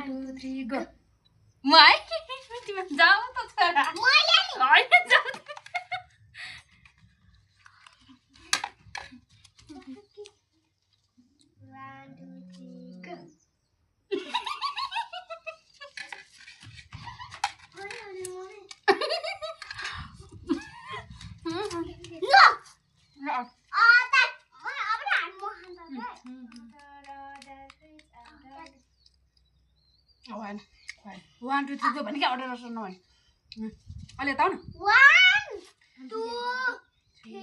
1 2 3 go my तिमी जाऊ त छोरा मैले हैन जाऊ 1 2 3 गो भने के अर्डर गर्नु भने अहिले ताउ न 1 2 3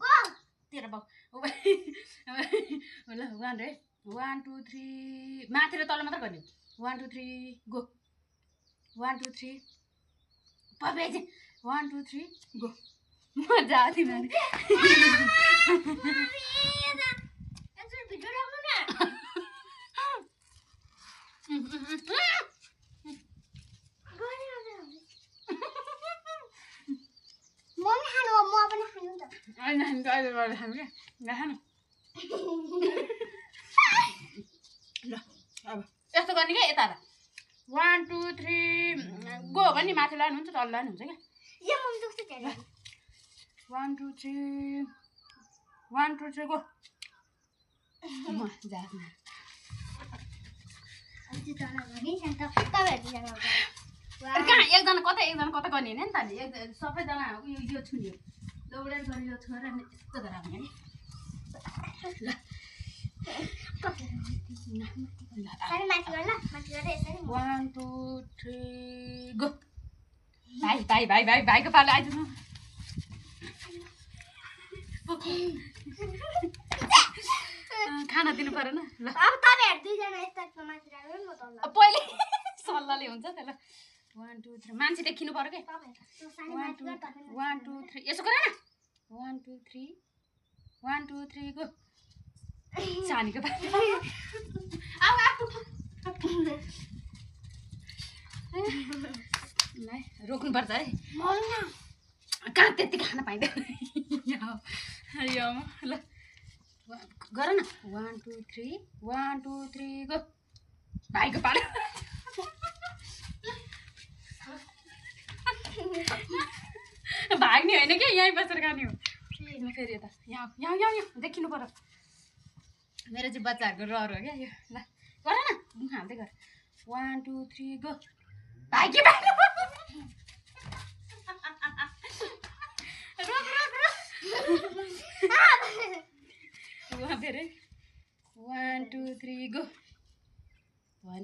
गो तेरो बाउ ल 1 रे 1 2 3 माथि र तल मात्र गर्ने 1 2 3 गो 1 2 3 पबे 1 2 3 गो मजा आउँथ्यो नि ल अब यस्तो गर्ने क्या यता 1 2 3 गो भने माथि लानु हुन्छ तल लानु हुन्छ क्या 1 2 3 1 2 3 गो म जान्न एकजना कता गर्ने होइन नि त सबैजना यो छुन्यो दौडेर गर्ने यो छोरा यस्तो गरेर आउने नि ल 1 2 3 गो भाइको पालो आइदिनु खाना दिनु परेन ल अब तपाईहरु दुईजना यस्तो माथि राख्नु म तल पहिले सल्लाहले हुन्छ त्यसलाई 1 2 3 मान्छे देखिनु पर्यो के 1 2 3 यसो गर न 1 2 3 1 2 3 गो सानीको पालो आउ ल रोक्नु पर्छ है कहाँ त्यति खान पाइँदैन यो ल गर न 1 2 3 1 2 3 गो भाइको पालो भाग्ने होइन कि यहीँ बसेर खाने हो फेरि यता यहाँ देखिनु पर्यो मेरो चाहिँ बच्चाहरूको रहर हो क्या यो ल गर न हाल्दै गर 1 2 3 गो भाइकी पालो फेरि 1 2 3 गो